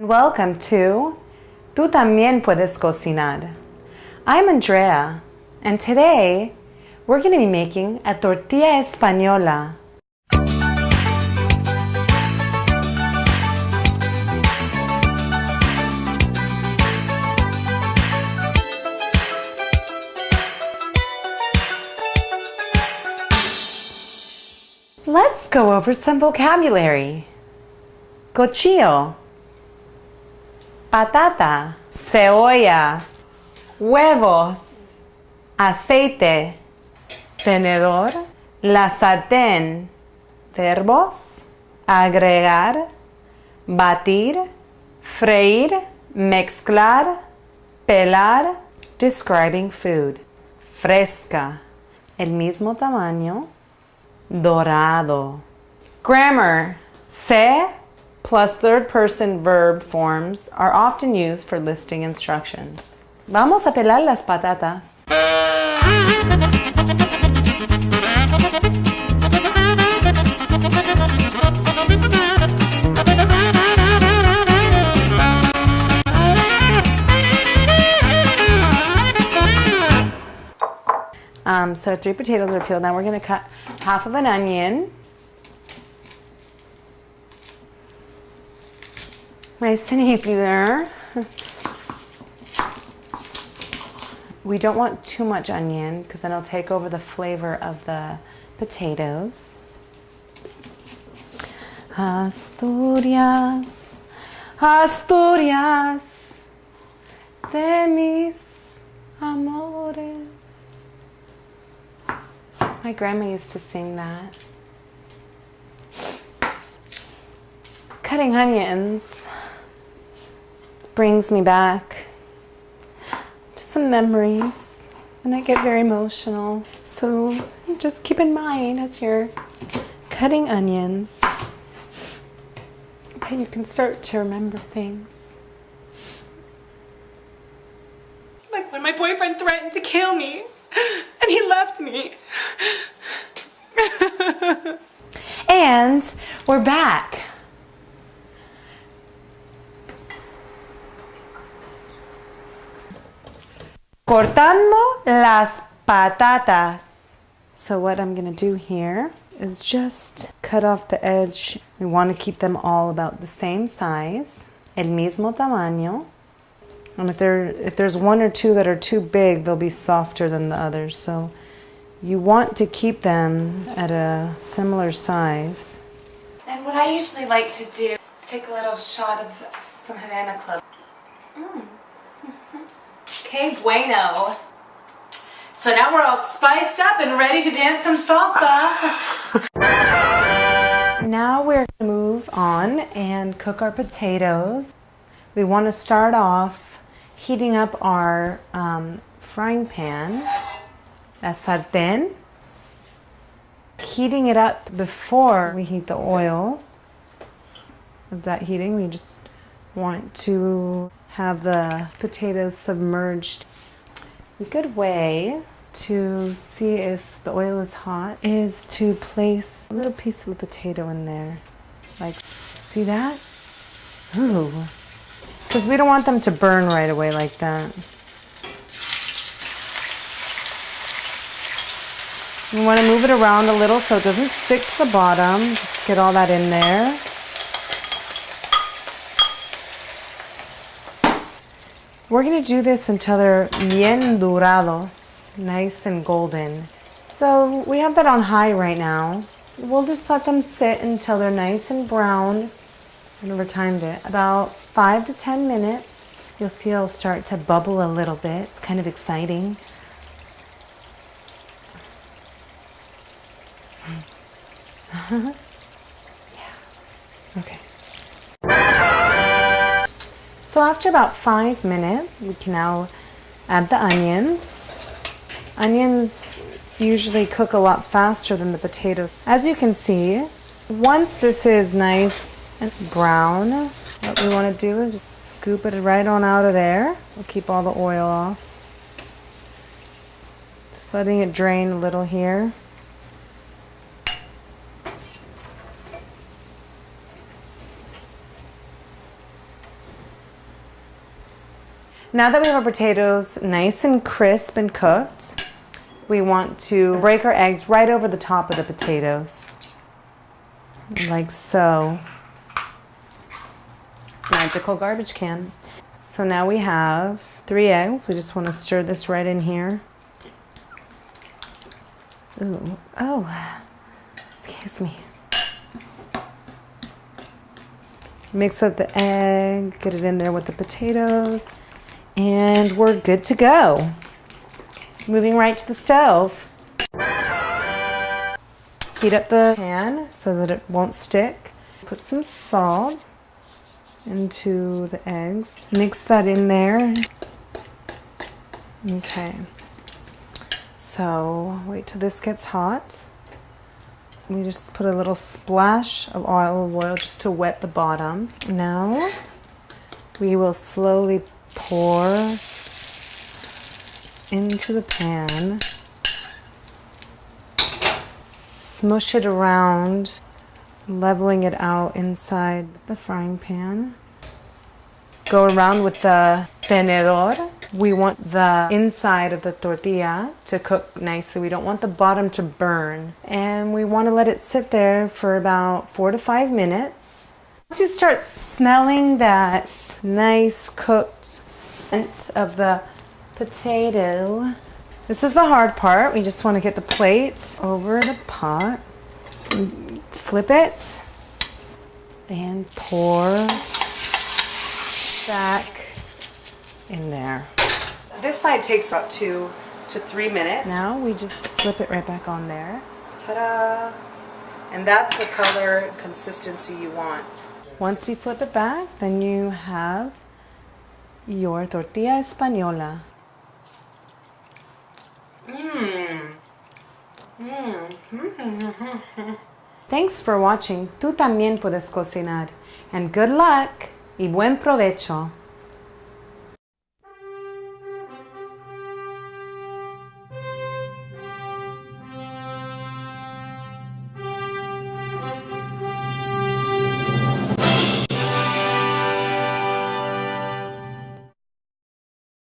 Welcome to Tú Tambien Puedes Cocinar. I'm Andrea, and today we're going to be making a tortilla española. Let's go over some vocabulary. Cochillo, patata, cebolla, huevos, aceite, tenedor, la sartén, verbos, agregar, batir, freír, mezclar, pelar, describing food, fresca, el mismo tamaño, dorado. Grammar, se plus third person verb forms are often used for listing instructions. Vamos a pelar las patatas. So 3 potatoes are peeled. Now we're going to cut half of an onion. Nice and easy there. We don't want too much onion because then it'll take over the flavor of the potatoes. Asturias, Asturias, de mis amores. My grandma used to sing that. Cutting onions brings me back to some memories and I get very emotional. So just keep in mind as you're cutting onions that you can start to remember things. Like when my boyfriend threatened to kill me and he left me. And we're back. Cortando las patatas. So what I'm going to do here is just cut off the edge. We want to keep them all about the same size. El mismo tamaño. And if there's one or two that are too big, they'll be softer than the others. So you want to keep them at a similar size. And what I usually like to do is take a little shot of some Havana Club. Que bueno. So now we're all spiced up and ready to dance some salsa. Now we're going to move on and cook our potatoes. We want to start off heating up our frying pan, la sartén. Heating it up before we heat the oil. Of that heating, we just want to have the potatoes submerged. A good way to see if the oil is hot is to place a little piece of a potato in there. Like, see that? Ooh. Because we don't want them to burn right away like that. You want to move it around a little so it doesn't stick to the bottom. Just get all that in there. We're going to do this until they're bien dorados, nice and golden. So we have that on high right now. We'll just let them sit until they're nice and brown. I never timed it. About 5 to 10 minutes. You'll see it'll start to bubble a little bit. It's kind of exciting. Yeah. Okay. So after about 5 minutes, we can now add the onions. Onions usually cook a lot faster than the potatoes. As you can see, once this is nice and brown, what we want to do is just scoop it right on out of there. We'll keep all the oil off. Just letting it drain a little here. Now that we have our potatoes nice and crisp and cooked, we want to break our eggs right over the top of the potatoes. Like so. Magical garbage can. So now we have 3 eggs. We just want to stir this right in here. Ooh, oh, excuse me. Mix up the egg, get it in there with the potatoes, and we're good to go. Moving right to the stove. Heat up the pan so that it won't stick. Put some salt into the eggs. Mix that in there. Okay. So wait till this gets hot. We just put a little splash of olive oil just to wet the bottom. Now we will slowly pour into the pan. Smush it around, leveling it out inside the frying pan. Go around with the tenedor. We want the inside of the tortilla to cook nicely. We don't want the bottom to burn. And we want to let it sit there for about 4 to 5 minutes. Once you start smelling that nice cooked scent of the potato, this is the hard part. We just want to get the plate over the pot, flip it, and pour back in there. This side takes about 2 to 3 minutes. Now we just flip it right back on there. Ta-da! And that's the color and consistency you want. Once you flip it back, then you have your tortilla española. Thanks for watching. Tú también puedes cocinar. And good luck y buen provecho.